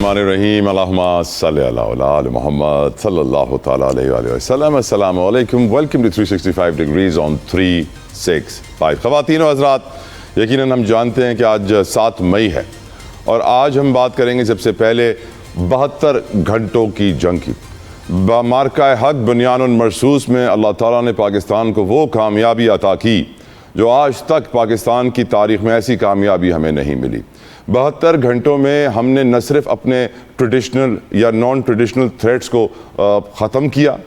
रहीम अल्लाहुम्मा सल्ली अला मुहम्मद सल्लल्लाहु तआला अलैहि वसल्लम। अस्सलामु अलैकुम, वेलकम टू 365 डिग्रीज ऑन 365। ख़वातीन और हज़रात, यकीनन हम जानते हैं कि आज 7 मई है और आज हम बात करेंगे सबसे पहले 72 घंटों की जंग की। मार्का हक बुनियानुल मरसूस में अल्लाह ताला ने पाकिस्तान को वो कामयाबी अता की जो आज तक पाकिस्तान की तारीख़ में ऐसी कामयाबी हमें नहीं मिली। 72 घंटों में हमने न सिर्फ अपने ट्रेडिशनल या नॉन ट्रेडिशनल थ्रेट्स को ख़त्म किया,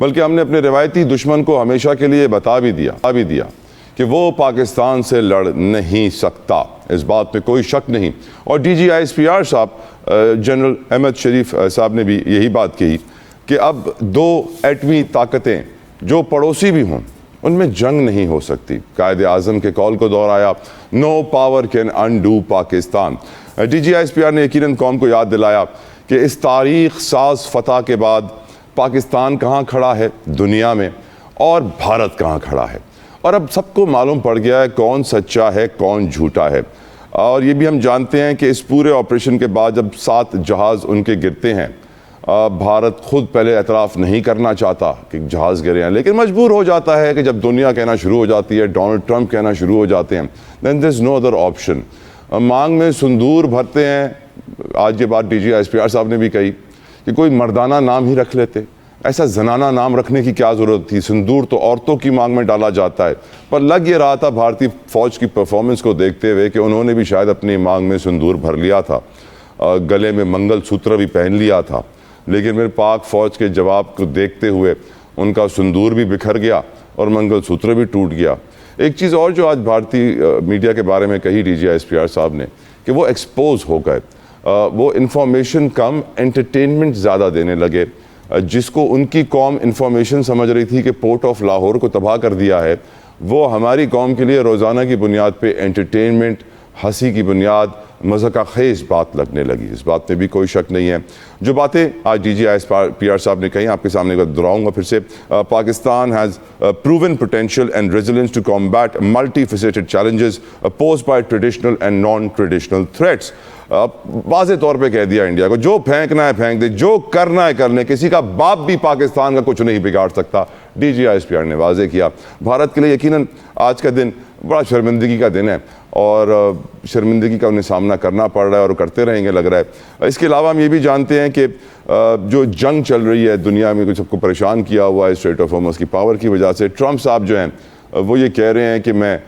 बल्कि हमने अपने रिवायती दुश्मन को हमेशा के लिए बता भी दिया कि वो पाकिस्तान से लड़ नहीं सकता। इस बात में कोई शक नहीं। और DGISPR साहब जनरल अहमद शरीफ साहब ने भी यही बात कही कि अब 2 एटमी ताकतें जो पड़ोसी भी हों उनमें जंग नहीं हो सकती। कायदे आज़म के कॉल को दोहराया, no power can undo Pakistan. DGISPR ने यकीनन कौम को याद दिलाया कि इस तारीख़ साज फतह के बाद पाकिस्तान कहाँ खड़ा है दुनिया में और भारत कहाँ खड़ा है। और अब सबको मालूम पड़ गया है कौन सच्चा है कौन झूठा है। और ये भी हम जानते हैं कि इस पूरे ऑपरेशन के बाद जब 7 जहाज़ उनके गिरते हैं, भारत खुद पहले एतराफ़ नहीं करना चाहता कि जहाज़ गिरे हैं, लेकिन मजबूर हो जाता है कि जब दुनिया कहना शुरू हो जाती है, डोनाल्ड ट्रंप कहना शुरू हो जाते हैं, then there is no other option. मांग में सिंदूर भरते हैं। आज ये बात DGISPR साहब ने भी कही कि कोई मर्दाना नाम ही रख लेते, ऐसा जनाना नाम रखने की क्या ज़रूरत थी। सिंदूर तो औरतों की मांग में डाला जाता है। पर लग ये रहा था भारतीय फ़ौज की परफॉर्मेंस को देखते हुए कि उन्होंने भी शायद अपनी मांग में सिंदूर भर लिया था, गले में मंगलसूत्र भी पहन लिया था, लेकिन मेरे पाक फ़ौज के जवाब को देखते हुए उनका सिंदूर भी बिखर गया और मंगलसूत्र भी टूट गया। एक चीज़ और जो आज भारतीय मीडिया के बारे में कही DGISPR साहब ने कि वो एक्सपोज हो गए, वो इंफॉर्मेशन कम एंटरटेनमेंट ज़्यादा देने लगे। जिसको उनकी कौम इंफॉर्मेशन समझ रही थी कि पोर्ट ऑफ लाहौर को तबाह कर दिया है, वो हमारी कौम के लिए रोज़ाना की बुनियाद पे एंटरटेनमेंट, हंसी की बुनियाद, मज़ाक़ खेज़ बात लगने लगी। इस बात में भी कोई शक नहीं है। जो बातें आज DGISPR साहब ने कही आपके सामने दोहराऊंगा फिर से। Pakistan has proven potential and resilience to combat multi faceted challenges posed by traditional and non traditional threats. वाज़े तौर पे कह दिया इंडिया को, जो फेंकना है फेंक दे, जो करना है कर ले, किसी का बाप भी पाकिस्तान का कुछ नहीं बिगाड़ सकता। DGISPR ने वाज़े किया। भारत के लिए यकीनन आज का दिन बड़ा शर्मिंदगी का दिन है और शर्मिंदगी का उन्हें सामना करना पड़ रहा है और करते रहेंगे लग रहा है। इसके अलावा हम ये भी जानते हैं कि जो जंग चल रही है दुनिया में, कुछ सबको परेशान किया हुआ है स्ट्रेट ऑफ होर्मुज़ की पावर की वजह से। ट्रंप साहब जो हैं वो ये कह रहे हैं कि मैं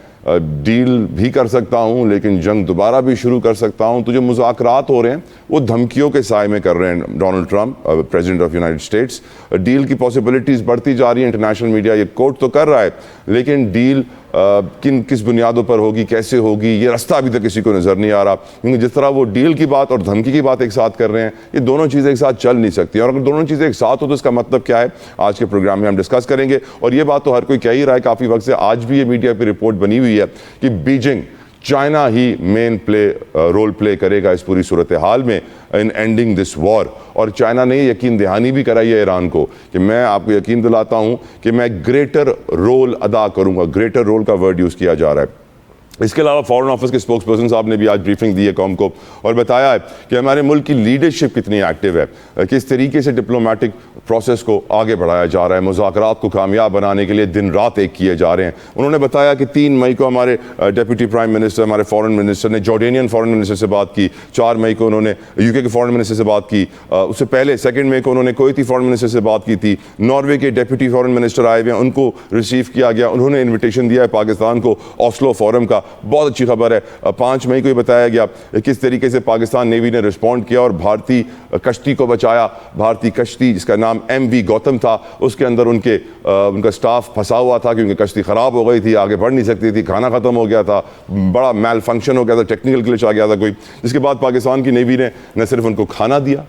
डील भी कर सकता हूँ लेकिन जंग दोबारा भी शुरू कर सकता हूँ। तो जो मुज़ाकरात हो रहे हैं वो धमकियों के साए में कर रहे हैं Donald Trump, president of United states. Deal की पॉसिबिलिटीज़ बढ़ती जा रही है, इंटरनेशनल मीडिया ये कोट तो कर रहा है, लेकिन डील किस बुनियादों पर होगी, कैसे होगी, ये रास्ता अभी तक किसी को नज़र नहीं आ रहा। क्योंकि जिस तरह वो डील की बात और धमकी की बात एक साथ कर रहे हैं, ये दोनों चीज़ें एक साथ चल नहीं सकती। और अगर दोनों चीज़ें एक साथ हो तो इसका मतलब क्या है, आज के प्रोग्राम में हम डिस्कस करेंगे। और ये बात तो हर कोई कह ही रहा है काफ़ी वक्त से, आज भी ये मीडिया पर रिपोर्ट बनी हुई है कि बीजिंग, चाइना ही मेन रोल प्ले करेगा इस पूरी सूरत हाल में इन एंडिंग दिस वॉर। और चाइना ने यकीन दहानी भी कराई है ईरान को कि मैं आपको यकीन दिलाता हूँ कि मैं ग्रेटर रोल अदा करूँगा। ग्रेटर रोल का वर्ड यूज़ किया जा रहा है। इसके अलावा फॉरेन ऑफिस के स्पोक्स पर्सन साहब ने भी आज ब्रीफिंग दी है कौम को और बताया है कि हमारे मुल्क की लीडरशिप कितनी एक्टिव है, किस तरीके से डिप्लोमेटिक प्रोसेस को आगे बढ़ाया जा रहा है, मुज़ाकरात को कामयाब बनाने के लिए दिन रात एक किए जा रहे हैं। उन्होंने बताया कि 3 मई को हमारे डिप्टी प्राइम मिनिस्टर, हमारे फॉरेन मिनिस्टर ने जॉर्डेनियन फॉरेन मिनिस्टर से बात की। 4 मई को उन्होंने UK के फॉरेन मिनिस्टर से बात की। उससे पहले 2 मई को उन्होंने कुवैती फॉरेन मिनिस्टर से बात की थी। नॉर्वे के डिप्टी फॉरेन मिनिस्टर आए हुए हैं, उनको रिसीव किया गया। उन्होंने इन्विटेशन दिया है पाकिस्तान को ऑस्लो फोरम का। बहुत अच्छी खबर है। 5 मई को ये बताया गया किस तरीके से पाकिस्तान नेवी ने रिस्पॉन्ड किया और भारतीय कश्ती को बचाया। भारतीय कश्ती जिसका नाम MV गौतम था, उसके अंदर उनका स्टाफ फंसा हुआ था क्योंकि कश्ती ख़राब हो गई थी, आगे बढ़ नहीं सकती थी, खाना ख़त्म हो गया था, बड़ा मैल फंक्शन हो गया था, टेक्निकल ग्लिच आ गया था कोई। जिसके बाद पाकिस्तान की नेवी ने न सिर्फ उनको खाना दिया,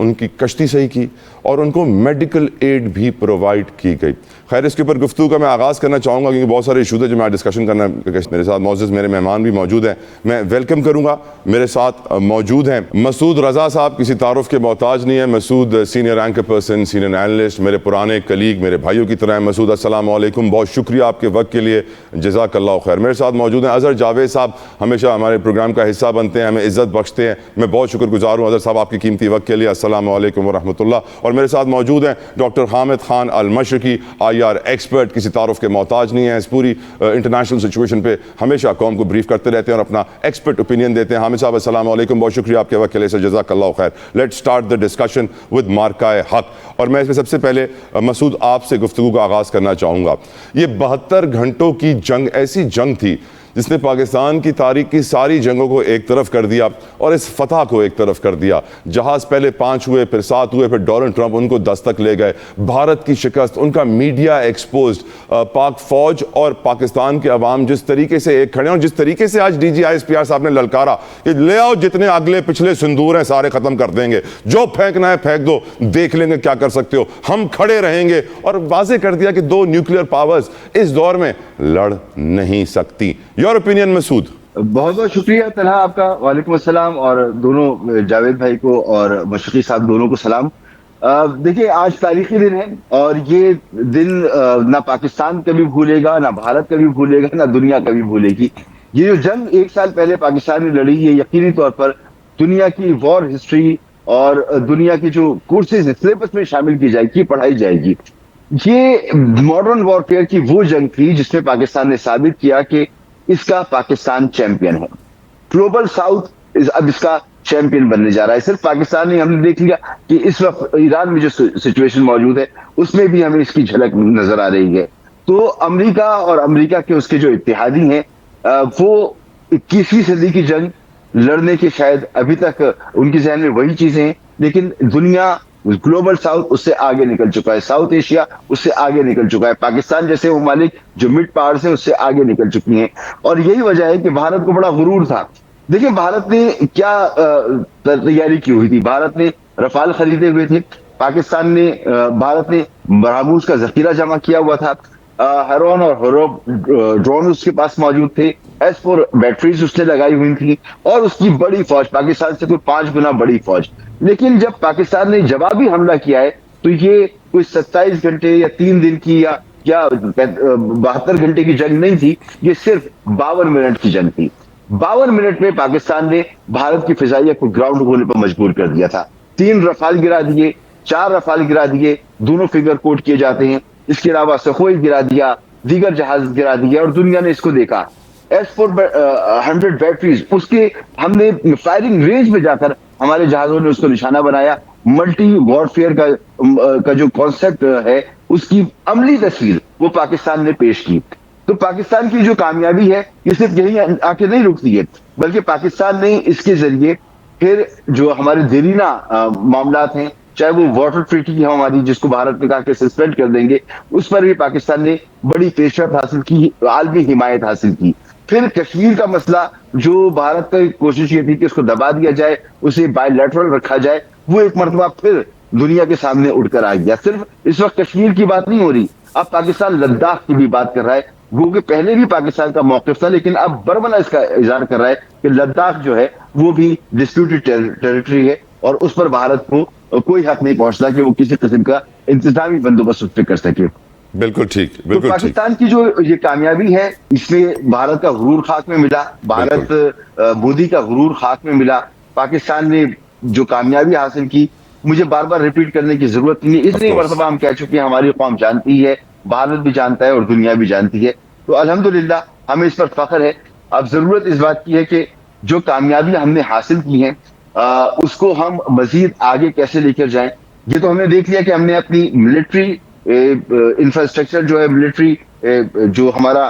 उनकी कश्ती सही की और उनको मेडिकल एड भी प्रोवाइड की गई। खैर, इसके ऊपर गुफ्तगू का मैं आगाज़ करना चाहूँगा क्योंकि बहुत सारे इशूज़ है जो मैं डिस्कशन करना। मेरे साथ मौजूद मेरे मेहमान भी मौजूद हैं, मैं वेलकम करूँगा। मेरे साथ मौजूद हैं मसूद रज़ा साहब, किसी तारुफ के मोहताज नहीं है। Masood senior anchor person, senior analyst, मेरे पुराने कलीग, मेरे भाइयों की तरह हैं। मसूद अस्सलाम वालेकुम, बहुत शुक्रिया आपके वक्त के लिए, जज़ाकल्लाह खैर। मेरे साथ मौजूद हैं अज़हर जावेद साहब, हमेशा हमारे प्रोग्राम का हिस्सा बनते हैं, हमें इज़्ज़त बख्शते हैं। मैं बहुत शुक्रगुजार हूँ अज़हर साहब आपकी कीमती वक्त के लिए। अस्सलाम वालेकुम व रहमतुल्लाह। और मेरे साथ मौजूद हैं डॉक्टर हामिद खान अल मशरकी, IR एक्सपर्ट, किसी तारुफ के मोहताज नहीं है। इस पूरी इंटरनेशनल सिचुएशन पे हमेशा कौम को ब्रीफ करते रहते हैं और अपना एक्सपर्ट ओपिनियन देते हैं। हामिद साहब अस्सलाम वालेकुम, बहुत शुक्रिया आपके वक्त के लिए, जज़ाकल्लाह खैर। Let's start the discussion with Markae Haq. और मैं इसमें सबसे पहले मसूद आपसे गुफ्तगू का आगाज़ करना चाहूँगा। ये 72 घंटों की जंग ऐसी जंग थी जिसने पाकिस्तान की तारीख की सारी जंगों को एक तरफ कर दिया और इस फतह को एक तरफ कर दिया। जहाज़ पहले 5 हुए, फिर 7 हुए, फिर डोनाल्ड ट्रंप उनको दस्तक ले गए। भारत की शिकस्त, उनका मीडिया एक्सपोज्ड, पाक फौज और पाकिस्तान के अवाम जिस तरीके से एक खड़े हैं और जिस तरीके से आज DG ISPR साहब ने ललकारा कि ले आओ जितने अगले पिछले सिंदूर हैं सारे ख़त्म कर देंगे, जो फेंकना है फेंक दो, देख लेंगे क्या कर सकते हो, हम खड़े रहेंगे। और वाजे कर दिया कि 2 न्यूक्लियर पावर्स इस दौर में लड़ नहीं सकती। Your opinion Masood? बहुत बहुत शुक्रिया तलहा आपका, वालेकुम अस्सलाम, और दोनों जावेद भाई को और मशरकी साहब दोनों को सलाम। देखिए, आज तारीखी दिन है और ये दिन ना पाकिस्तान कभी भूलेगा, ना भारत कभी भूलेगा, ना दुनिया कभी भूलेगी। ये जो जंग 1 साल पहले पाकिस्तान ने लड़ी, ये यकीनी तौर पर दुनिया की वॉर हिस्ट्री और दुनिया की जो कोर्सेज सिलेबस में शामिल की जाएगी, पढ़ाई जाएगी। ये मॉडर्न वॉरफेयर की वो जंग थी जिसमें पाकिस्तान ने साबित किया कि इसका पाकिस्तान चैंपियन है। ग्लोबल साउथ अब इसका चैंपियन बनने जा रहा है। सिर्फ पाकिस्तान नहीं, हमने देख लिया कि इस वक्त ईरान में जो सिचुएशन मौजूद है उसमें भी हमें इसकी झलक नजर आ रही है। तो अमेरिका और अमेरिका के उसके जो इत्तेहादी हैं वो 21वीं सदी की जंग लड़ने के शायद अभी तक उनके जहन में वही चीजें हैं, लेकिन दुनिया, ग्लोबल साउथ उससे आगे निकल चुका है। साउथ एशिया उससे आगे निकल चुका है। पाकिस्तान जैसे ममालिक जो मिड पावर्स हैं उससे आगे निकल चुकी हैं। और यही वजह है कि भारत को बड़ा गुरूर था। देखिए, भारत ने क्या तैयारी की हुई थी। भारत ने रफाल खरीदे हुए थे, पाकिस्तान ने भारत ने बरामूस का जखीरा जमा किया हुआ था, हेरोन और होरोब ड्रोन उसके पास मौजूद थे, S4 बैटरीज उसने लगाई हुई थी और उसकी बड़ी फौज, पाकिस्तान से कोई 5 गुना बड़ी फौज। लेकिन जब पाकिस्तान ने जवाबी हमला किया है तो ये कोई 27 घंटे या 3 दिन की या 72 घंटे की जंग नहीं थी, ये सिर्फ 52 मिनट की जंग थी। 52 मिनट में पाकिस्तान ने भारत की फिजाइया को ग्राउंड होने पर मजबूर कर दिया था। 3 रफाल गिरा दिए, 4 रफाल गिरा दिए, दोनों फिगर कोड किए जाते हैं। इसके अलावा सखोई गिरा दिया, दीगर जहाज गिरा दिए और दुनिया ने इसको देखा। S400 बैटरीज, उसके हमने फायरिंग रेंज में जाकर हमारे जहाजों ने उसको निशाना बनाया। मल्टी वॉरफेयर का जो कॉन्सेप्ट है उसकी अमली तस्वीर वो पाकिस्तान ने पेश की। तो पाकिस्तान की जो कामयाबी है ये सिर्फ यही आके नहीं रुकती है, बल्कि पाकिस्तान ने इसके जरिए फिर जो हमारे देरीना मामलात हैं, चाहे वो वाटर ट्रीटी है हमारी, जिसको भारत ने कहा कि सस्पेंड कर देंगे, उस पर भी पाकिस्तान ने बड़ी पेशरफ हासिल की, आलमी हिमायत हासिल की। फिर कश्मीर का मसला, जो भारत की कोशिश ये थी कि उसको दबा दिया जाए, उसे बायलैटरल रखा जाए, वो एक मरतबा फिर दुनिया के सामने उठकर आ गया। सिर्फ इस वक्त कश्मीर की बात नहीं हो रही, अब पाकिस्तान लद्दाख की भी बात कर रहा है। वो कि पहले भी पाकिस्तान का मौकिफ था, लेकिन अब बरबला इसका इजहार कर रहा है कि लद्दाख जो है वो भी डिस्प्यूटेड टेरिटरी है और उस पर भारत को कोई हक नहीं पहुंचता कि वो किसी किस्म का इंतजामी बंदोबस्त उस पर कर सके। बिल्कुल ठीक, बिल्कुल। तो पाकिस्तान की जो ये कामयाबी है, इसमें भारत का गुरूर खाक में मिला, भारत मोदी का गुरूर खाक में मिला। पाकिस्तान ने जो कामयाबी हासिल की, मुझे बार बार रिपीट करने की जरूरत नहीं है, इतनी मरतबा हम कह चुके हैं, हमारी कौम जानती है, भारत भी जानता है और दुनिया भी जानती है। तो अल्हम्दुलिल्लाह हमें इस पर फख्र है। अब जरूरत इस बात की है कि जो कामयाबी हमने हासिल की है उसको हम मजीद आगे कैसे लेकर जाएं। ये तो हमने देख लिया कि हमने अपनी मिलिट्री इंफ्रास्ट्रक्चर जो है, मिलिट्री जो हमारा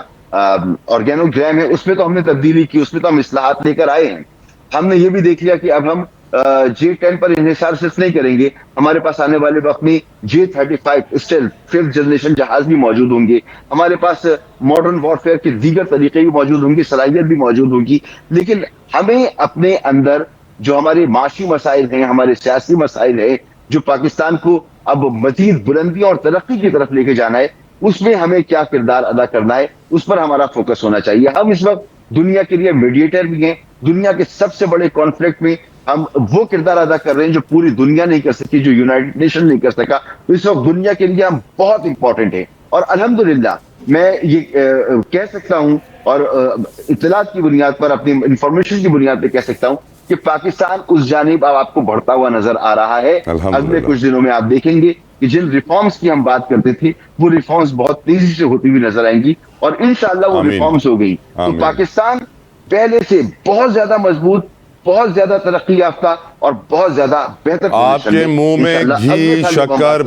ऑर्गेनोग्राम है, उसमें तो हमने तब्दीली की, उसमें तो हम इस्लाहात लेकर आए हैं। हमने ये भी देख लिया कि अब हम J-10 पर इन्हिसार सिर्फ नहीं करेंगे, हमारे पास आने वाले वक्त में J-35 स्टेल्थ 5th जनरेशन जहाज भी मौजूद होंगे, हमारे पास मॉडर्न वॉरफेयर के दीगर तरीके भी मौजूद होंगे, सलाहियत भी मौजूद होगी। लेकिन हमें अपने अंदर जो हमारे माशी मसाइल हैं, हमारे सियासी मसाइल हैं, जो पाकिस्तान को अब मजीद बुलंदी और तरक्की की तरफ लेके जाना है, उसमें हमें क्या किरदार अदा करना है, उस पर हमारा फोकस होना चाहिए। हम इस वक्त दुनिया के लिए मीडिएटर भी हैं। दुनिया के सबसे बड़े कॉन्फ्लिक्ट में हम वो किरदार अदा कर रहे हैं जो पूरी दुनिया नहीं कर सकी, जो यूनाइटेड नेशन नहीं कर सका। तो इस वक्त दुनिया के लिए हम बहुत इंपॉर्टेंट है। और अल्हम्दुलिल्लाह मैं ये कह सकता हूं और इत्तलात की बुनियाद पर, अपनी इंफॉर्मेशन की बुनियाद पर कह सकता हूं कि पाकिस्तान उस जानिब अब आपको बढ़ता हुआ नजर आ रहा है। अगले कुछ दिनों में आप देखेंगे कि जिन रिफॉर्म्स की हम बात करते थे, वो रिफॉर्म्स बहुत तेजी से होती हुई नजर आएंगी और इंशाअल्लाह वो रिफॉर्म्स हो गई तो पाकिस्तान पहले से बहुत ज्यादा मजबूत, बहुत ज्यादा तरक्की याफ्ता और बहुत ज्यादा बेहतर। आपके मुंह में घी, शक्कर,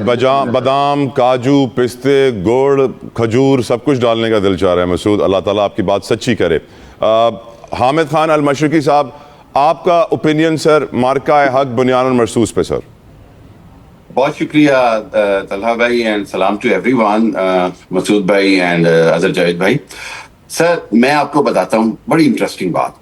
बादाम, काजू, पिस्ते, गुड़, खजूर सब कुछ डालने का दिल चाह रहा है मसूद। अल्लाह ताला आपकी बात सच्ची करे। हामिद खान अल मशरकी साहब, आपका ओपिनियन सर मार्का हक बुनियान मरसूस पे सर। बहुत शुक्रिया तलहा भाई एंड सलाम टू एवरीवन, मसूद भाई एंड अजहर जावेद भाई। सर मैं आपको बताता हूँ बड़ी इंटरेस्टिंग बात।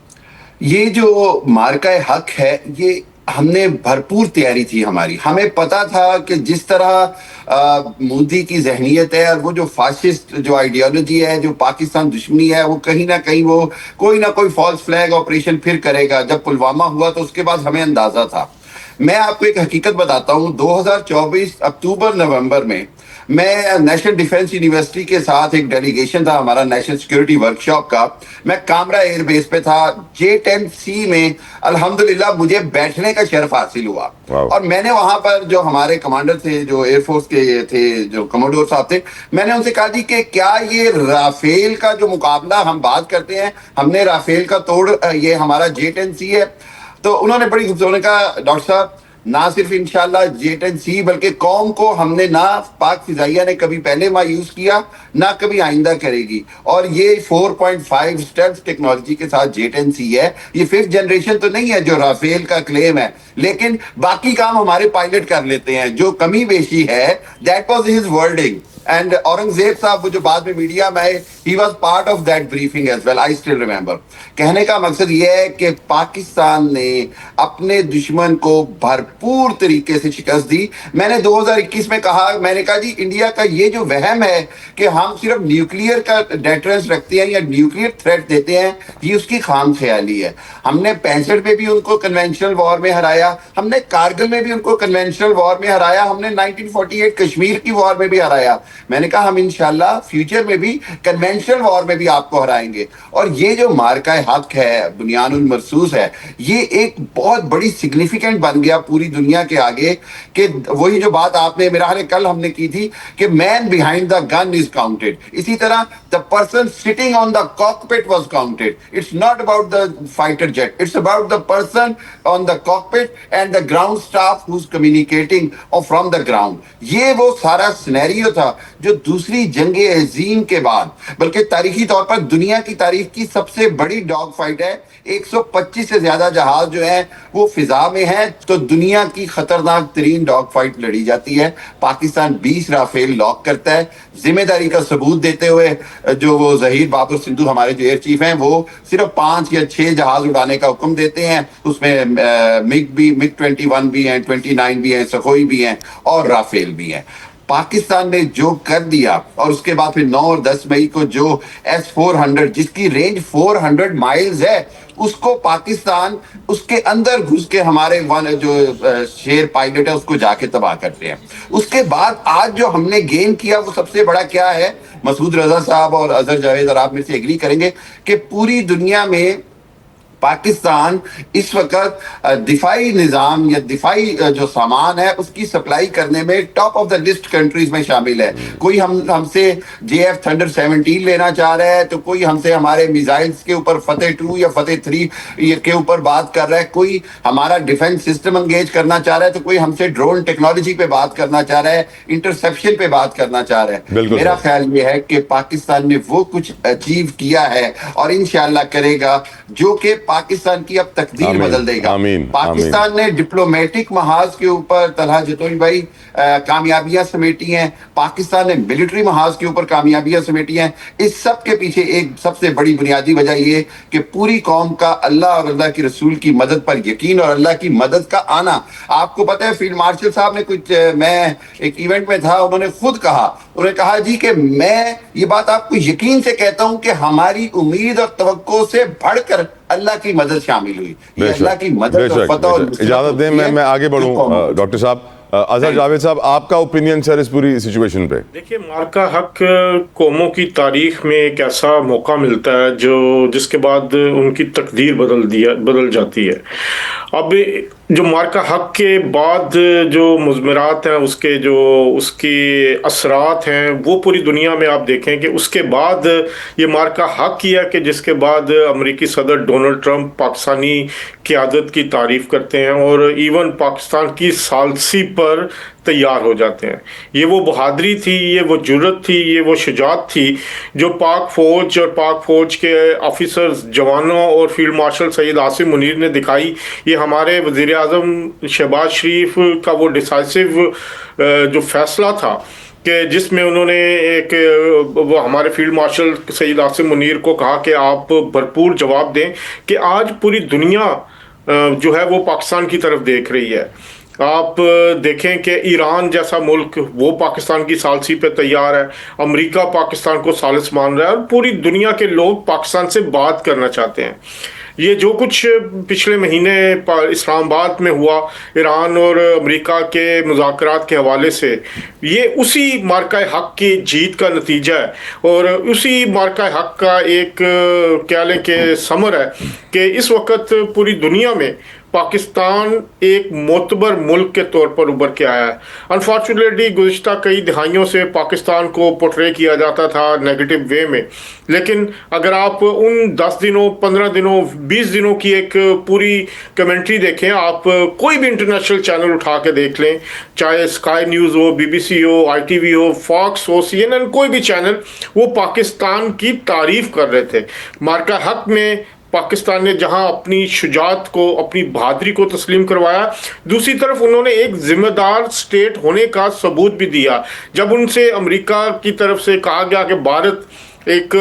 ये जो मार्का हक है, ये हमने भरपूर तैयारी थी हमारी। हमें पता था कि जिस तरह मोदी की जहनीत है और वो जो फाशिस्ट जो आइडियोलॉजी है, जो पाकिस्तान दुश्मनी है, वो कहीं ना कहीं वो कोई ना कोई फॉल्स फ्लैग ऑपरेशन फिर करेगा। जब पुलवामा हुआ तो उसके बाद हमें अंदाजा था। मैं आपको एक हकीकत बताता हूँ, 2024 अक्टूबर नवंबर में मैं नेशनल डिफेंस यूनिवर्सिटी के साथ एक डेलीगेशन था हमारा नेशनल सिक्योरिटी वर्कशॉप का। मैं कामरा एयरबेस पे था, J-10C में अल्हम्दुलिल्लाह मुझे बैठने का शर्फ हासिल हुआ। और मैंने वहां पर जो हमारे कमांडर थे, जो एयरफोर्स के थे, जो कमोडोर साहब थे, मैंने उनसे कहा जी कि क्या ये राफेल का जो मुकाबला हम बात करते हैं, हमने राफेल का तोड़ ये हमारा J-10C है। तो उन्होंने बड़ी खूबसूरत कहा, डॉक्टर साहब ना सिर्फ इंशाल्लाह J-10C बल्कि कौम को हमने ना पाक फिजाइया ने कभी पहले मायूस किया, ना कभी आइंदा करेगी। और ये 4.5 स्टेल्थ टेक्नोलॉजी के साथ J-10C है। ये 5th जनरेशन तो नहीं है जो राफेल का क्लेम है, लेकिन बाकी काम हमारे पायलट कर लेते हैं। जो कमी बेशी है, that was his wording. And Aurangzeb साहब, वो जो बाद में मीडिया में आए, he was part of that briefing as well, I still remember. कहने का मकसद ये है कि पाकिस्तान ने अपने दुश्मन को भरपूर तरीके से शिकस्त दी। मैंने 2021 में कहा, मैंने कहा जी इंडिया का ये जो वहम है कि हम सिर्फ न्यूक्लियर का डेटरेंस रखते हैं या न्यूक्लियर थ्रेट देते हैं, ये उसकी खाम ख्याली है। हमने 65 में भी उनको कन्वेंशनल वॉर में हराया, हमने कारगिल में भी उनको कन्वेंशनल वॉर में हराया, हमने 1948 कश्मीर की वॉर में भी हराया। मैंने कहा हम इंशाल्लाह फ्यूचर में भी कन्वेंशनल वॉर में भी आपको हराएंगे। और ये जो मार्का हक है, बुनियानुल मरसूस है, ये एक बहुत बड़ी सिग्निफिकेंट बन गया पूरी दुनिया के आगे। कि वही जो बात आपने मेरा हाल कल हमने की थी कि man behind the gun is counted, इसी तरह the person sitting on the cockpit was counted. It's not about the fighter jet, it's about the person on the cockpit and the ground staff who is communicating from the ground. ये वो सारा scenario था जो दूसरी जंगे अजीम के बाद, बल्कि तारीखी तौर पर दुनिया की तारीख की सबसे बड़ी डॉग फाइट है। 125 से ज्यादा जहाज जो है वो फिजा में है, तो दुनिया की खतरनाक तरीन डॉग फाइट लड़ी जाती है। पाकिस्तान 20 राफेल लॉक करता है। जिम्मेदारी का सबूत देते हुए जो वो जहीर बाबर सिंधु हमारे जो एयर चीफ हैं, वो सिर्फ 5 या 6 जहाज उड़ाने का हुक्म देते हैं। उसमें मिग 21 भी हैं, 29 भी हैं, सखोई भी हैं और राफेल भी हैं। पाकिस्तान ने जो कर दिया, और उसके बाद फिर 9 और 10 मई को जो S-400 जिसकी रेंज 400 माइल्स है, उसको पाकिस्तान उसके अंदर घुस के हमारे जो शेर पायलट है उसको जाके तबाह करते हैं। उसके बाद आज जो हमने गेन किया वो सबसे बड़ा क्या है, मसूद रजा साहब और अजहर जावेद और आप मेरे से एग्री करेंगे कि पूरी दुनिया में पाकिस्तान इस वक्त दिफाई निज़ाम या दिफाई जो सामान है उसकी सप्लाई करने में top of the list countries में शामिल है। कोई हमसे JF थंडर 17 लेना चाह रहा है, तो कोई हमसे हमारे मिसाइल्स के ऊपर फतेह 2 या फतेह 3 के ऊपर बात कर रहा है, कोई हमारा डिफेंस सिस्टम एंगेज करना चाह रहा है, तो कोई हमसे ड्रोन टेक्नोलॉजी पे बात करना चाह रहा है, इंटरसेप्शन पे बात करना चाह रहा है। मेरा ख्याल ये है कि पाकिस्तान ने वो कुछ अचीव किया है और इंशाअल्लाह करेगा जो कि पाकिस्तान की अब तकदीर आमीन, बदल देगा। आमीन, पाकिस्तान ने डिप्लोमेटिक महाज के ऊपर तलहा जतोई भाई कामयाबियां समेटी हैं, पाकिस्तान ने मिलिट्री महाज के ऊपर कामयाबियां समेटी हैं। इस सब के पीछे एक सबसे बड़ी बुनियादी वजह यह कि पूरी कौम का अल्लाह और अल्लाह के रसूल की मदद पर यकीन और अल्लाह की मदद का आना। आपको पता है फील्ड मार्शल साहब ने कुछ, मैं एक इवेंट में था, उन्होंने खुद कहा, उन्होंने कहा जी कि मैं ये बात आपको यकीन से कहता हूं कि हमारी उम्मीद और तवक्को से बढ़कर अल्लाह की मदद शामिल हुई। ये अल्लाह की मदद और फतह और इजाजत दें मैं आगे बढ़ूं। डॉक्टर साहब, अजहर जावेद साहब, आपका ओपिनियन सर इस पूरी सिचुएशन पे? देखिए, मार्का हक कौमों की तारीख में एक ऐसा मौका मिलता है जो जिसके बाद उनकी तकदीर बदल जाती है। अब जो मार्का हक के बाद जो मुज़मरात हैं, उसके असरात हैं, वो पूरी दुनिया में आप देखें कि उसके बाद ये मार्का हक किया कि जिसके बाद अमेरिकी सदर डोनाल्ड ट्रंप पाकिस्तानी क़यादत की तारीफ़ करते हैं और इवन पाकिस्तान की सालसी पर तैयार हो जाते हैं। ये वो बहादरी थी, ये वो जुर्रत थी, ये वो शुजात थी जो पाक फ़ौज और पाक फ़ौज के ऑफिसर्स, जवानों और फील्ड मार्शल सैयद आसिम मुनीर ने दिखाई। ये हमारे वज़ीर आज़म शहबाज शरीफ का वो डिसाइसिव जो फैसला था कि जिसमें उन्होंने वो हमारे फील्ड मार्शल सैयद आसिम मुनीर को कहा कि आप भरपूर जवाब दें कि आज पूरी दुनिया जो है वो पाकिस्तान की तरफ देख रही है। आप देखें कि ईरान जैसा मुल्क वो पाकिस्तान की सालसी पे तैयार है, अमेरिका पाकिस्तान को सालिस मान रहा है और पूरी दुनिया के लोग पाकिस्तान से बात करना चाहते हैं। ये जो कुछ पिछले महीने इस्लामाबाद में हुआ ईरान और अमेरिका के मुज़ाकरात के हवाले से, ये उसी मार्का हक की जीत का नतीजा है और उसी मार्का हक का एक क्या लें कि समर है कि इस वक्त पूरी दुनिया में पाकिस्तान एक मोतबर मुल्क के तौर पर उभर के आया है। अनफॉर्चुनेटली गुज़िश्ता कई दिहाइयों से पाकिस्तान को पोर्ट्रे किया जाता था नेगेटिव वे में, लेकिन अगर आप उन 10 दिनों, 15 दिनों, 20 दिनों की एक पूरी कमेंट्री देखें, आप कोई भी इंटरनेशनल चैनल उठा के देख लें, चाहे स्काई न्यूज़ हो, BBC हो, ITV हो, फॉक्स हो, CNN, कोई भी चैनल, वो पाकिस्तान की तारीफ़ कर रहे थे। मार्का हक में पाकिस्तान ने जहां अपनी शुजात को, अपनी बहादुरी को तस्लीम करवाया, दूसरी तरफ उन्होंने एक जिम्मेदार स्टेट होने का सबूत भी दिया। जब उनसे अमेरिका की तरफ से कहा गया कि भारत एक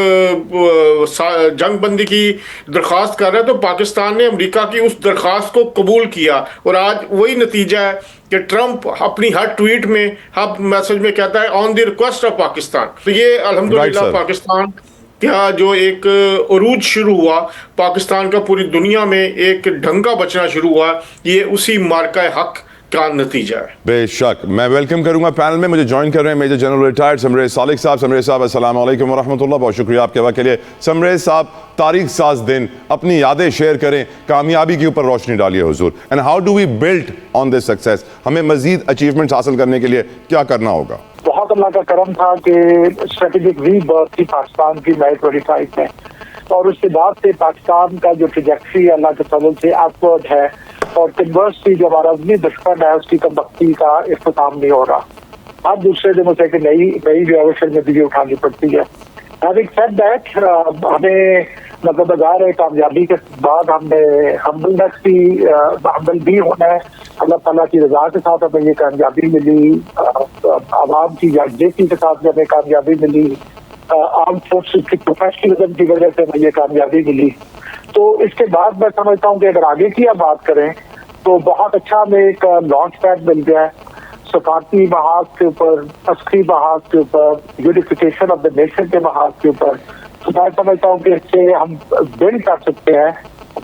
जंगबंदी की दरख्वास्त कर रहा है, तो पाकिस्तान ने अमेरिका की उस दरख्वास्त को कबूल किया और आज वही नतीजा है कि ट्रंप अपनी हर ट्वीट में, हर मैसेज में कहता है on the request of Pakistan. तो ये अल्हम्दुलिल्लाह पाकिस्तान क्या जो एक उरूज शुरू हुआ पाकिस्तान का, पूरी दुनिया में एक ढंगा बचना शुरू हुआ, ये उसी मार्का हक का नतीजा है। बेशक। मैं वेलकम करूंगा पैनल में, मुझे ज्वाइन कर रहे हैं मेजर जनरल रिटायर्ड समरेज सालिक साहब। समरेज साहब, अस्सलाम वालेकुम व रहमतुल्लाह, बहुत शुक्रिया आपके वक्त के लिए। समरेज साहब, तारीख साज दिन, अपनी यादें शेयर करें, कामयाबी के ऊपर रोशनी डालिए हुजूर, and how do we build on this success? हमें मजीद अचीवमेंट्स हासिल करने के लिए क्या करना होगा? बहुत अल्लाह का करम था कि स्ट्रेटेजिक रीबर्थ थी पाकिस्तान की मई 25 में, और उसके बाद से पाकिस्तान का जो ट्रैजेक्टरी अल्लाह के फजल से अपवर्ड है, और कन्वर्सली जो हमारा अजमी दुश्मन है उसकी कमबख्ती का इख्तिताम नहीं हो रहा। हर दूसरे दिन उसे नई रिवॉल्यूशन में भी उठानी पड़ती है। हैविंग सेड दैट, हमें मतलब बाजार कामयाबी के बाद हमने हम्बल भी होना है। अल्लाह ताला की रजा के साथ हमें ये कामयाबी मिली, आवाम की यकजहती के साथ हमें कामयाबी मिली, आर्म फोर्सेस की प्रोफेशनलिज्म की वजह से हमें ये कामयाबी मिली। तो इसके बाद मैं समझता हूँ कि अगर आगे की आप बात करें तो बहुत अच्छा हमें एक लॉन्च पैड मिल गया है, सफारती महाज के ऊपर, अस्करी महाज के ऊपर, यूनिफिकेशन ऑफ द नेशन के महाज के ऊपर। तो मैं समझता हूँ कि इससे हम बिल्ड कर सकते हैं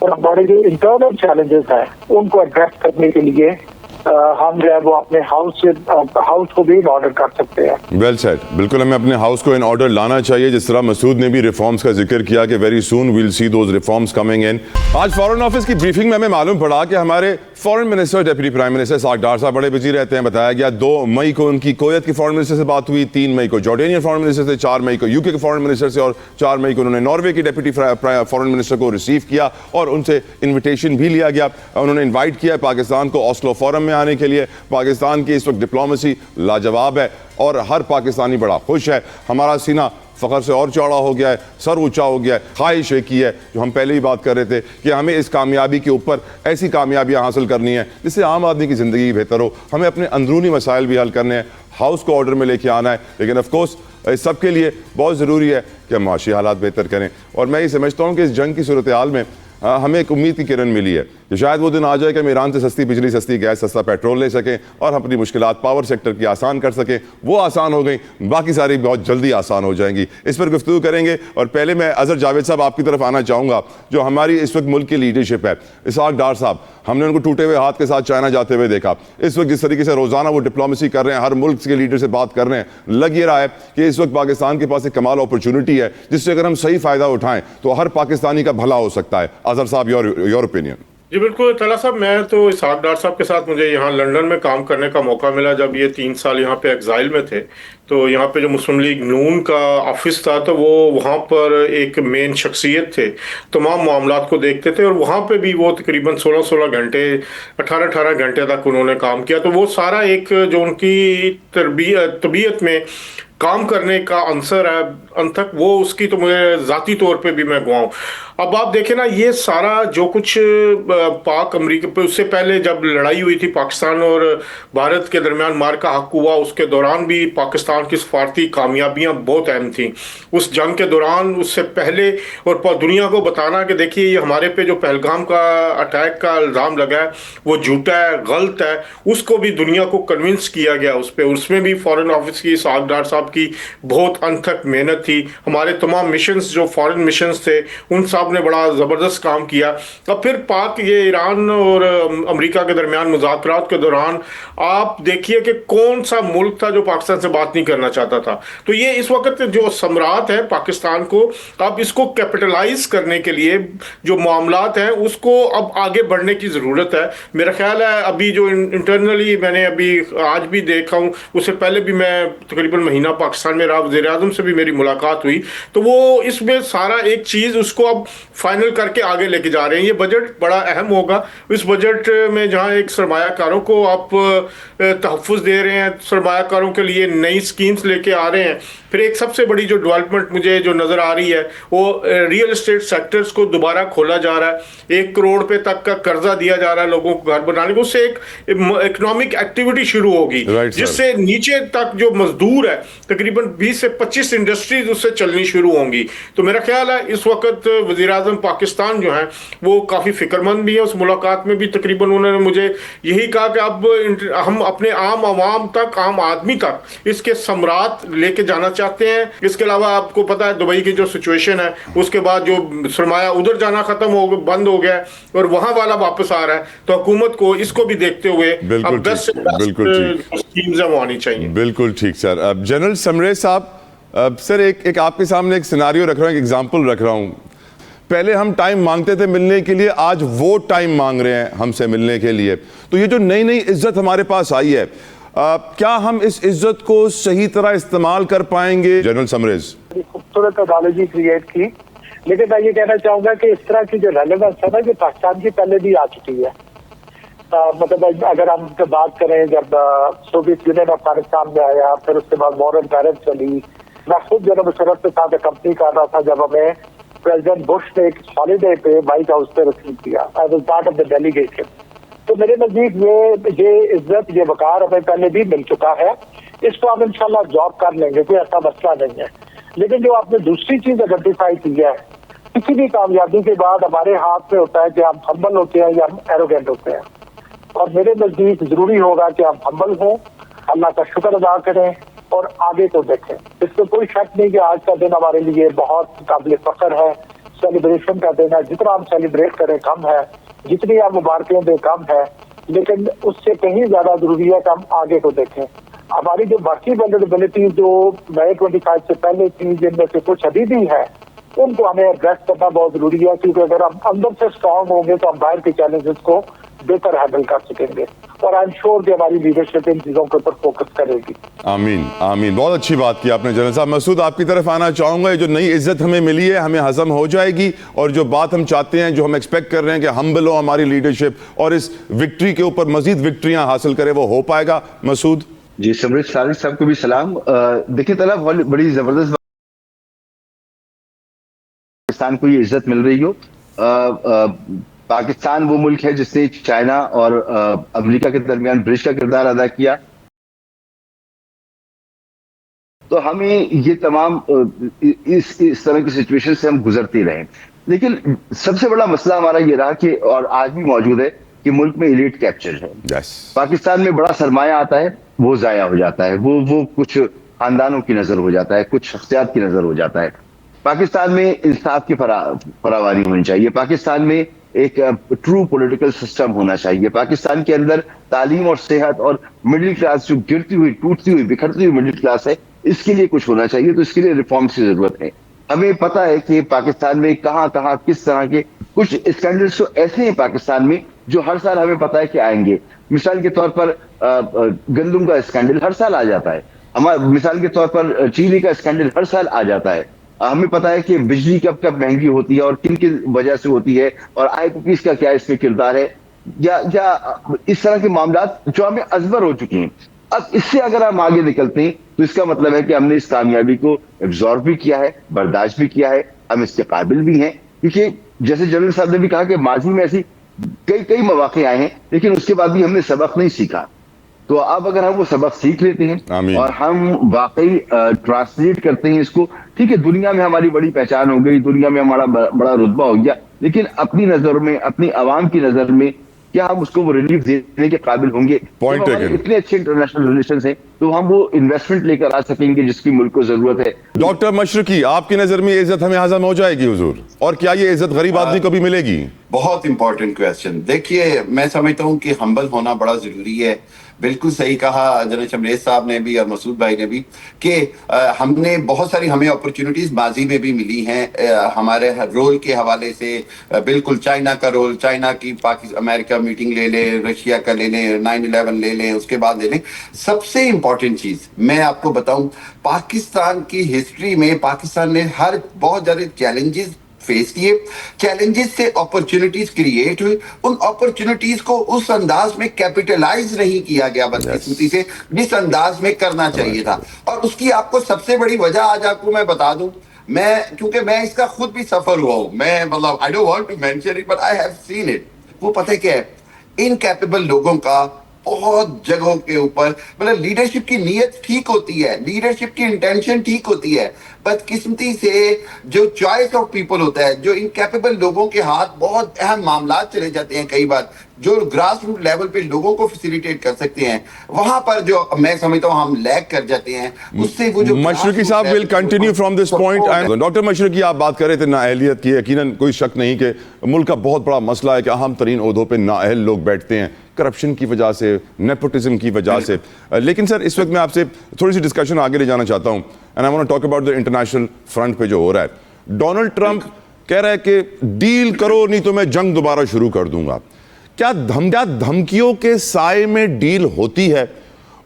और हमारे जो इंटरनल चैलेंजेस हैं उनको एड्रेस करने के लिए हम जो है वो अपने हाउस को भी इन ऑर्डर कर सकते हैं। Well said. बिल्कुल, हमें अपने हाउस को इन ऑर्डर लाना चाहिए, जिस तरह मसूद ने भी रिफॉर्म्स का जिक्र किया कि very soon we'll see those reforms coming in. आज फॉरेन ऑफिस की ब्रीफिंग में हमें मालूम पड़ा कि हमारे foreign minister, deputy prime minister साक डार साहब बड़े बिजी रहते हैं। बताया गया 2 मई को उनकी कुवैत के फॉरेन मिनिस्टर से बात हुई, 3 मई को जॉर्डेनियन फॉरेन मिनिस्टर से, 4 मई को यूके के फॉरेन मिनिस्टर से, और 4 मई को उन्होंने नॉर्वे की डेप्यूटी फॉरेन मिनिस्टर को रिसीव किया और उनसे इन्विटेशन भी लिया गया। उन्होंने इन्वाइट किया पाकिस्तान को ऑस्लो फोरम में आने के लिए। पाकिस्तान की इस वक्त डिप्लोमेसी लाजवाब है और हर पाकिस्तानी बड़ा खुश है। हमारा सीना फ़ख्र से और चौड़ा हो गया है, सर ऊंचा हो गया है। ख्वाहिश एक ही है जो हम पहले ही बात कर रहे थे कि हमें इस कामयाबी के ऊपर ऐसी कामयाबियां हासिल करनी है जिससे आम आदमी की ज़िंदगी बेहतर हो। हमें अपने अंदरूनी मसाइल भी हल करने हैं, हाउस को ऑर्डर में लेके आना है। लेकिन ऑफ कोर्स इस सब के लिए बहुत ज़रूरी है कि हम माशी हालात बेहतर करें। और मैं ये समझता हूँ कि इस जंग की सूरत हाल में हमें एक उम्मीद की किरण मिली है कि शायद वो दिन आ जाए कि हम ईरान से सस्ती बिजली, सस्ती गैस, सस्ता पेट्रोल ले सकें और हम अपनी मुश्किलात पावर सेक्टर की आसान कर सकें। वो आसान हो गई, बाकी सारी बहुत जल्दी आसान हो जाएंगी। इस पर गुफ्तगू करेंगे। और पहले मैं अजहर जावेद साहब आपकी तरफ आना चाहूँगा, जो हमारी इस वक्त मुल्क की लीडरशिप है। इसहाक डार साहब, हमने उनको टूटे हुए हाथ के साथ चाइना जाते हुए देखा। इस वक्त जिस तरीके से रोज़ाना वो डिप्लोमेसी कर रहे हैं, हर मुल्क के लीडर से बात कर रहे हैं, लग ये रहा है कि इस वक्त पाकिस्तान के पास एक कमाल अपॉर्चुनिटी है जिससे अगर हम सही फ़ायदा उठाएं तो हर पाकिस्तानी का भला हो सकता है। अजहर साहब, योर ओपिनियन। जी बिल्कुल तला साहब, मैं तो इसहाक डार साहब के साथ मुझे यहाँ लंदन में काम करने का मौका मिला जब ये 3 साल यहाँ पे एग्जाइल में थे। तो यहाँ पे जो मुस्लिम लीग नून का ऑफिस था तो वो वहाँ पर एक मेन शख्सियत थे, तमाम मामलात को देखते थे। और वहाँ पे भी वो तकरीबन 16-16 घंटे, 18-18 घंटे तक उन्होंने काम किया। तो वो सारा एक जो उनकी तबीयत में काम करने का अंसर है अंतक, वो उसकी तो मुझे ज़ाती तौर पे भी मैं गवाऊँ। अब आप देखें ना, ये सारा जो कुछ पाक अमरीका पे उससे पहले जब लड़ाई हुई थी पाकिस्तान और भारत के दरमियान, मार्का हक हुआ, उसके दौरान भी पाकिस्तान की सफारती कामयाबियां बहुत अहम थी उस जंग के दौरान। उससे पहले और दुनिया को बताना कि देखिए ये हमारे पे जो पहलगाम का अटैक का इल्ज़ाम लगा है वो झूठा है, गलत है, उसको भी दुनिया को कन्विंस किया गया उस पर। उसमें भी फॉरेन ऑफिस की इसहाक डार साहब की बहुत अनथक मेहनत थी। हमारे तमाम मिशंस जो फॉरेन मिशंस थे उन सब ने बड़ा ज़बरदस्त काम किया। अब फिर पाक ये ईरान और अमेरिका के दरमियान मुज़ाकरात के दौरान आप देखिए कि कौन सा मुल्क था जो पाकिस्तान से बात नहीं करना चाहता था। तो ये इस वक्त जो सम्राट है पाकिस्तान को, अब इसको कैपिटलाइज करने के लिए जो मामलात हैं उसको अब आगे बढ़ने की ज़रूरत है। मेरा ख्याल है अभी जो इंटरनली मैंने अभी आज भी देखा हूँ, उससे पहले भी मैं तकरीबन महीना पाकिस्तान में रहा, वज़ीर-ए-आज़म से भी मेरी मुलाकात हुई, तो वो इसमें सारा एक चीज़ उसको अब फाइनल करके आगे लेके जा रहे हैं। ये बजट बड़ा अहम होगा। इस बजट में जहां एक सरमायाकारों को आप तहफ़्फ़ुज़ दे रहे हैं, सरमायाकारों के लिए नई स्कीम्स लेके आ रहे हैं, फिर एक सबसे बड़ी जो डेवलपमेंट मुझे जो नज़र आ रही है वो रियल एस्टेट सेक्टर्स को दोबारा खोला जा रहा है। 1 करोड़ रुपए तक का कर्जा दिया जा रहा है लोगों को घर बनाने को। उससे एक इकोनॉमिक एक्टिविटी शुरू होगी, जिससे नीचे तक जो मजदूर है तकरीबन 20 से 25 इंडस्ट्रीज उससे चलनी शुरू होंगी। तो मेरा ख्याल है इस वक्त वज़ीर-ए-आज़म पाकिस्तान जो है वो काफ़ी फिक्रमंद भी है। उस मुलाकात में भी तकरीबन उन्होंने मुझे यही कहा कि अब हम अपने आम आवाम तक, आम आदमी तक इसके सम्राट लेके जाना चाहते हैं। इसके अलावा आपको पता है दुबई की जो सिचुएशन है, उसके बाद जो सरमाया उधर जाना खत्म हो बंद हो गया और वहां वाला वापस आ रहा है। तो हुकूमत को इसको भी देखते हुए अब 10 से 10 स्कीम्स वो आनी चाहिए। बिल्कुल ठीक सर। अब जनरल समरेज साहब, सर एक आपके सामने एक सिनारियो रख रहा हूँ, एक एग्जाम्पल रख रहा हूँ। पहले हम टाइम मांगते थे मिलने के लिए, आज वो टाइम मांग रहे हैं हमसे मिलने के लिए। तो ये जो नई नई इज्जत हमारे पास आई है, क्या हम इस इज्जत को सही तरह इस्तेमाल कर पाएंगे? जनरल समरेज, खूबसूरत एनालॉजी क्रिएट की, लेकिन मैं ये कहना चाहूंगा कि इस तरह की जो रेलेवेंस है ना, जो पाकिस्तान की पहले भी आ चुकी है। मतलब अगर हम बात करें, जब सोवियत यूनियन अफगानिस्तान में आया, फिर उसके बाद वॉर ऑन टेरर चली, मैं खुद जनाब मुशर्रफ के साथ कंपनी कर रहा था जब हमें प्रेसिडेंट बुश ने एक हॉलीडे पे व्हाइट हाउस पे रिसीव किया। I was part of the delegation. तो मेरे नजदीक ये इज्जत, ये वकार हमें पहले भी मिल चुका है। इसको हम इंशाल्लाह जॉब कर लेंगे, कोई ऐसा मसला नहीं है। लेकिन जो आपने दूसरी चीज आइडेंटिफाई की है, किसी भी कामयाबी के बाद हमारे हाथ में होता है कि हम हम्बल होते हैं या हम एरोगेंट होते हैं। और मेरे नजदीक जरूरी होगा कि हम हम्बल हों, अल्लाह का शुक्र अदा करें और आगे को देखें। इसमें कोई शक नहीं कि आज का दिन हमारे लिए बहुत काबिल फख्र है, सेलिब्रेशन का दिन है। जितना हम सेलिब्रेट करें कम है, जितनी हम मुबारकें दें कम है, लेकिन उससे कहीं ज्यादा जरूरी है कि हम आगे को देखें। हमारी जो बाकी वल्नरेबिलिटी जो नए 25 से पहले थी, जिनमें से कुछ अभी भी है, उनको हमें एड्रेस करना बहुत जरूरी है। क्योंकि अगर हम अंदर से स्ट्रांग होंगे तो हम बाहर के चैलेंजेस को बेहतर हैंडल कर सकेंगे। और आई एम श्योर कि हमारी लीडरशिप इन चीजों के ऊपर फोकस करेगी। आमीन आमीन। बहुत अच्छी बात की आपने जनरल साहब। मसूद, आपकी तरफ आना चाहूंगा। ये जो नई इज्जत हमें मिली है, हमें हजम हो जाएगी, और जो बात हम चाहते हैं, जो हम एक्सपेक्ट कर रहे हैं कि हम्बल हो हमारी लीडरशिप और इस विक्ट्री के ऊपर मजीद विक्ट्रियां हासिल करे, वो हो पाएगा? मसूद जी, समृद्ध सारिक साहब को भी सलाम। देखिए तलब, बड़ी जबरदस्त पाकिस्तान को ये इज्जत मिल रही हो। पाकिस्तान वो मुल्क है जिसने चाइना और अमेरिका के दरमियान ब्रिज का किरदार अदा किया। तो हमें ये तमाम इस तरह की सिचुएशन से हम गुजरते रहे। लेकिन सबसे बड़ा मसला हमारा ये रहा कि, और आज भी मौजूद है, कि मुल्क में इलीट कैप्चर है। यस। पाकिस्तान में बड़ा सरमाया आता है, वो जाया हो जाता है, वो कुछ खानदानों की नजर हो जाता है, कुछ शख्सियात की नजर हो जाता है। पाकिस्तान में इंसाफ की फरावारी होनी चाहिए। पाकिस्तान में एक ट्रू पॉलिटिकल सिस्टम होना चाहिए। पाकिस्तान के अंदर तालीम और सेहत और मिडिल क्लास, जो गिरती हुई, टूटती हुई, बिखरती हुई मिडिल क्लास है, इसके लिए कुछ होना चाहिए। तो इसके लिए रिफॉर्म्स की जरूरत है। हमें पता है कि पाकिस्तान में कहां कहां किस तरह के कुछ स्कैंडल्स तो ऐसे हैं पाकिस्तान में, जो हर साल हमें पता है कि आएंगे। मिसाल के तौर पर गंदम का स्कैंडल हर साल आ जाता है। मिसाल के तौर पर चीनी का स्कैंडल हर साल आ जाता है। हमें पता है कि बिजली कब कब महंगी होती है और किन किन वजह से होती है, और IPPs का क्या इसमें किरदार है, या इस तरह के मामला जो हमें अजबर हो चुके हैं। अब इससे अगर हम आगे निकलते हैं तो इसका मतलब है कि हमने इस कामयाबी को एब्जॉर्ब भी किया है, बर्दाश्त भी किया है, हम इसके काबिल भी हैं। क्योंकि जैसे जनरल साहब ने भी कहा कि माजी में ऐसी कई मौके आए हैं, लेकिन उसके बाद भी हमने सबक नहीं सीखा। तो अब अगर हम वो सबक सीख लेते हैं और हम वाकई ट्रांसलेट करते हैं इसको, ठीक है, दुनिया में हमारी बड़ी पहचान हो गई, दुनिया में हमारा बड़ा रुतबा हो गया, लेकिन अपनी नजर में, अपनी आवाम की नजर में, क्या हम उसको वो रिलीफ देने के काबिल होंगे? पॉइंट है। इतने अच्छे इंटरनेशनल रिलेशंस हैं, तो हम वो इन्वेस्टमेंट लेकर आ सकेंगे जिसकी मुल्क को जरूरत है। डॉक्टर मशरकी, आपकी नजर में इज्जत हमें हजम हो जाएगी हुजूर, और क्या ये इज्जत गरीब आदमी को भी मिलेगी? बहुत इंपॉर्टेंट क्वेश्चन। देखिए, मैं समझता हूं कि हम्बल होना बड़ा जरूरी है। बिल्कुल सही कहा जनरल शमरेज साहब ने भी और मसूद भाई ने भी कि हमने बहुत सारी, हमें अपॉर्चुनिटीज माजी में भी मिली हैं हमारे रोल के हवाले से। बिल्कुल चाइना का रोल, चाइना की अमेरिका मीटिंग ले ले, रशिया का ले लें, 9/11 ले लें, उसके बाद ले लें। सबसे इंपॉर्टेंट चीज मैं आपको बताऊं, पाकिस्तान की हिस्ट्री में पाकिस्तान ने हर बहुत ज्यादा चैलेंजेस फेस किए। चैलेंजेस से अपॉर्चुनिटीज क्रिएट हुई। उन अपॉर्चुनिटीज को उस अंदाज में कैपिटलाइज नहीं किया गया बदकिस्मती से, जिस अंदाज में करना चाहिए था। और उसकी आपको सबसे बड़ी वजह आज आपको मैं बता दूं, क्योंकि मैं इसका खुद भी सफर हुआ हूं, मैं मतलब I don't want to mention it but I have seen it. वो पता है क्या है? इनकैपेबल लोगों का बहुत जगहों के ऊपर, मतलब लीडरशिप की नीयत ठीक होती है, लीडरशिप की इंटेंशन ठीक होती है, बदकिस्मती से जो चॉइस ऑफ पीपल होता है, जो इनकैपेबल लोगों के हाथ बहुत अहम मामला चले जाते हैं कई बार, जो ग्रास रूट लेवल पे लोगों को फैसिलिटेट कर सकते हैं, वहां पर जो मैं समझता हूं हम लैग कर जाते हैं। उससे वो जो मशरकी साहब will continue from this point. Doctor Mashriqi, आप बात कर रहे थे नाअहलियत की। यकीनन कोई शक नहीं कि मुल्क का बहुत बड़ा मसला है कि अहम तरीन ओहदों पे नाअहल लोग बैठते हैं, करप्शन की वजह से, नेपोटिज्म की वजह से। लेकिन सर, इस वक्त मैं आपसे थोड़ी सी डिस्कशन आगे ले जाना चाहता हूं, and I want to talk about the international front पे जो हो रहा है। डोनाल्ड ट्रंप कह रहा है कि डील करो नहीं तो मैं जंग दोबारा शुरू कर दूंगा। क्या धमकियों के साए में डील होती है?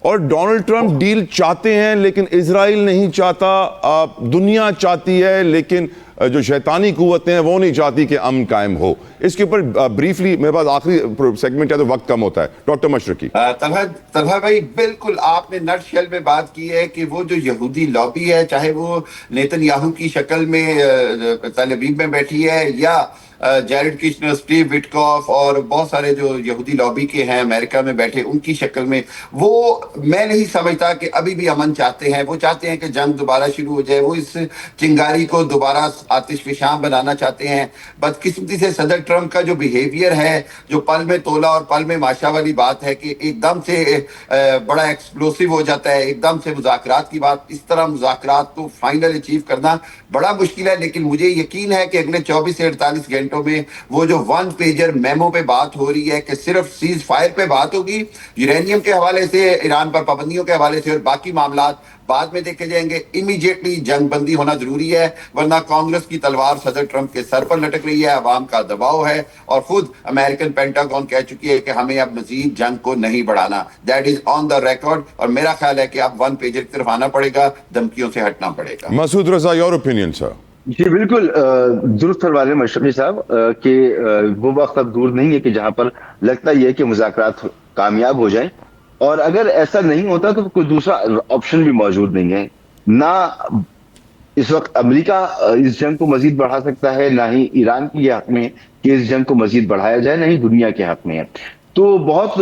और डोनाल्ड ट्रंप डील चाहते हैं लेकिन इजराइल नहीं चाहता, दुनिया चाहती है लेकिन जो शैतानी कुव्वतें हैं वो नहीं चाहती कि अमन कायम हो। इसके ऊपर ब्रीफली, मेरे पास आखिरी सेगमेंट है तो वक्त कम होता है। डॉक्टर मशरकी। तलहा भाई, बिल्कुल आपने नटशेल में बात की है कि वो जो यहूदी लॉबी है, चाहे वो नेतन्याहू की शक्ल में तल अवीव में बैठी है, या जैरेड किशनर, स्टीव विटकॉफ और बहुत सारे जो यहूदी लॉबी के हैं अमेरिका में बैठे, उनकी शक्ल में, वो मैं नहीं समझता कि अभी भी अमन चाहते हैं। वो चाहते हैं कि जंग दोबारा शुरू हो जाए, वो इस चिंगारी को दोबारा आतिशफशां बनाना चाहते हैं। बदकिस्मती से सदर ट्रंप का जो बिहेवियर है, जो पल में तोला और पल में माशा वाली बात है कि एकदम से बड़ा एक्सप्लोसिव हो जाता है, एकदम से मुज़ाकरात की बात, इस तरह मुज़ाकरात को फाइनल अचीव करना बड़ा मुश्किल है। लेकिन मुझे यकीन है कि अगले 24 से 48 घंटों में वो जो 1 पेजर मेमो पे बात हो रही है कि सिर्फ सीज फायर पे बात होगी, यूरेनियम के हवाले से, ईरान पर पाबंदियों के हवाले से, और बाकी मामला बाद में देखे जाएंगे। इमीडिएटली जंग बंदी होना जरूरी है, वरना कांग्रेस की तलवार सदर ट्रंप के सर पर लटक रही है, अवाम का दबाव है और खुद अमेरिकन पेंटागन कह चुकी है कि हमें अब मजीद जंग को नहीं बढ़ाना। That is on the record और मेरा ख्याल है कि अब वन पेजर की तरफ आना पड़ेगा, धमकियों से हटना पड़ेगा। मसूद रजा, योर ओपिनियन सर? जी बिल्कुल, दुरुस्त फरमा रहे हैं मशरकी साहब कि वो वक्त अब दूर नहीं है कि जहां पर लगता ही है कि मुज़ाकरात कामयाब हो जाएं, और अगर ऐसा नहीं होता तो कोई दूसरा ऑप्शन भी मौजूद नहीं है। ना इस वक्त अमेरिका इस जंग को मजीद बढ़ा सकता है, ना ही ईरान के हक में कि इस जंग को मजीद बढ़ाया जाए, ना ही दुनिया के हक में है। तो बहुत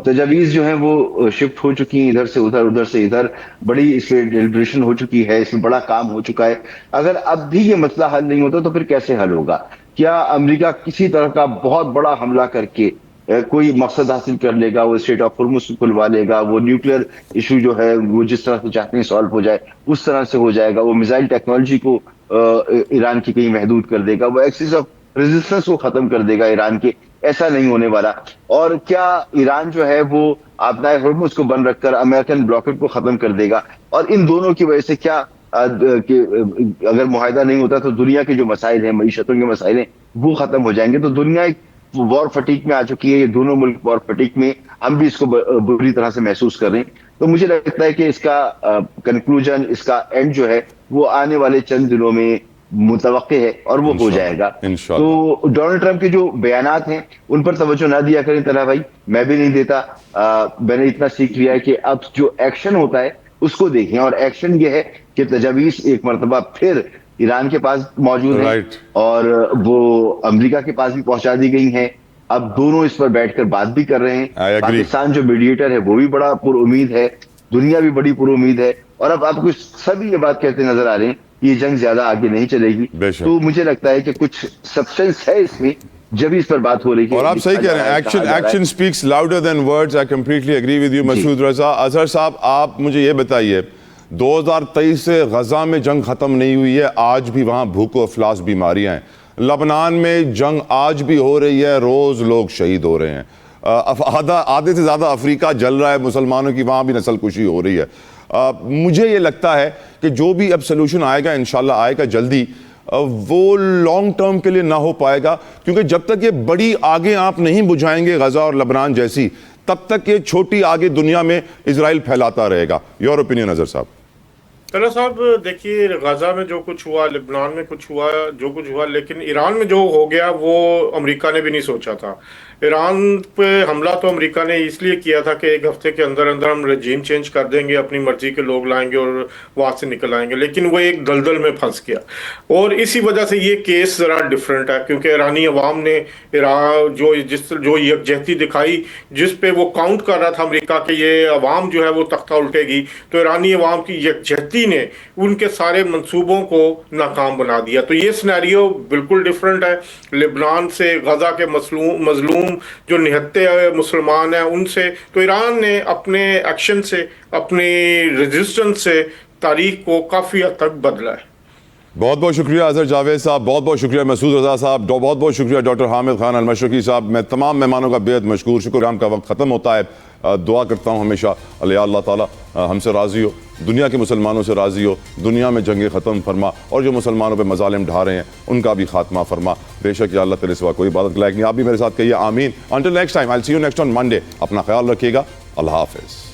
तजावीज जो है वो शिफ्ट हो चुकी हैं, इधर से उधर उधर से इधर, बड़ी इसमें डेलिब्रेशन हो चुकी है, इसमें बड़ा काम हो चुका है। अगर अब भी ये मसला हल नहीं होता तो फिर कैसे हल होगा? क्या अमेरिका किसी तरह का बहुत बड़ा हमला करके कोई मकसद हासिल कर लेगा, वो स्ट्रेट ऑफ हॉर्मुज़ को खुलवा लेगा, वो न्यूक्लियर इशू जो है वो जिस तरह से चाहते हैं सॉल्व हो जाए उस तरह से हो जाएगा, वो मिसाइल टेक्नोलॉजी को ईरान की कहीं महदूद कर देगा, वो एक्सिस ऑफ रेजिस्टेंस को खत्म कर देगा ईरान के? ऐसा नहीं होने वाला। और क्या ईरान जो है वो आपदाए हॉर्मुज़ को बंद रखकर अमेरिकन ब्लॉकेट को खत्म कर देगा? और इन दोनों की वजह से क्या अगर मुआहिदा नहीं होता तो दुनिया के जो मसाइल हैं, मईशतों के मसाइल हैं, वो खत्म हो जाएंगे। तो दुनिया एक वॉर फटीक में आ चुकी है, ये दोनों मुल्क वॉर फटीक में, हम भी इसको बुरी तरह से महसूस कर रहे हैं। तो मुझे लगता है कि इसका कंक्लूजन, इसका एंड जो है वो आने वाले चंद दिनों में मुतवक्के है और वो हो जाएगा। तो डोनाल्ड ट्रंप के जो बयानात हैं उन पर तवज्जो ना दिया करें तला भाई, मैं भी नहीं देता। मैंने इतना सीख लिया है कि अब जो एक्शन होता है उसको देखें, और एक्शन ये है कि तजावीज एक मरतबा फिर ईरान के पास मौजूद है और वो अमेरिका के पास भी पहुंचा दी गई हैं। अब दोनों इस पर बैठकर बात भी कर रहे हैं। पाकिस्तान जो मीडिएटर है वो भी बड़ा पुरुमीद है, दुनिया भी बड़ी पुरुमीद है, और अब आपको सभी ये बात कहते नजर आ रहे हैं ये जंग ज्यादा आगे नहीं चलेगी। तो मुझे लगता है कि कुछ सब्सटेंस है इसमें, जब इस पर बात हो रही है। और आप सही कह रहे हैं, action speaks louder than words. I completely agree with you Masood Raza. Azhar साहब, आप मुझे ये बताइए, 2023 से गजा में जंग खत्म नहीं हुई है, आज भी वहां भूख और अफलास बीमारियां हैं। लबनान में जंग आज भी हो रही है, रोज लोग शहीद हो रहे हैं। आधे से ज्यादा अफ्रीका जल रहा है मुसलमानों की, वहां भी नस्ल कुशी हो रही है। मुझे ये लगता है कि जो भी अब सोल्यूशन आएगा इंशाल्लाह आएगा जल्दी, वो लॉन्ग टर्म के लिए ना हो पाएगा, क्योंकि जब तक ये बड़ी आगे आप नहीं बुझाएंगे गजा और लबनान जैसी, तब तक ये छोटी आगे दुनिया में इजराइल फैलाता रहेगा। योर ओपिनियन अजहर साहब? तला साहब देखिए, गजा में जो कुछ हुआ, लेबनान में कुछ हुआ, जो कुछ हुआ, लेकिन ईरान में जो हो गया वो अमेरिका ने भी नहीं सोचा था। ईरान पे हमला तो अमेरिका ने इसलिए किया था कि एक हफ्ते के अंदर अंदर हम रजीम चेंज कर देंगे, अपनी मर्जी के लोग लाएंगे और वहाँ से निकल आएंगे, लेकिन वो एक दलदल में फंस गया। और इसी वजह से ये केस ज़रा डिफरेंट है, क्योंकि ईरानी अवाम ने जो यकजहती दिखाई, जिस पे वो काउंट कर रहा था अमेरिका के ये अवाम जो है वो तख्ता उल्टेगी, तो ईरानी अवाम की यकजहती ने उनके सारे मंसूबों को नाकाम बना दिया। तो ये सिनेरियो बिल्कुल डिफरेंट है लेबनान से, गजा के मजलूम जो निहत्ते मुसलमान हैं उनसे। तो ईरान ने अपने एक्शन से, अपने रेजिस्टेंस से तारीख को काफ़ी हद तक बदला है। बहुत बहुत शुक्रिया अजहर जावेद साहब, बहुत बहुत शुक्रिया मसूद रजा साहब, बहुत बहुत शुक्रिया डॉक्टर हामिद खान अल मशरकी साहब। मैं तमाम मेहमानों का बेहद मशकूर। शुक्र का वक्त ख़त्म होता है। दुआ करता हूँ हमेशा अल्लाह ताला हमसे राज़ी हो, दुनिया के मुसलमानों से राज़ी हो, दुनिया में जंगें ख़त्म फरमा, और जो मुसलमानों पर मजालिम ढा रहे हैं उनका भी खात्मा फरमा। बेशक या अल्लाह तेरे सिवा कोई इबादत के लायक नहीं। आप भी मेरे साथ कहिए आमीन। Until next time, I will see you next on Monday. अपना ख्याल रखिएगा। अल्लाह हाफ़िज़।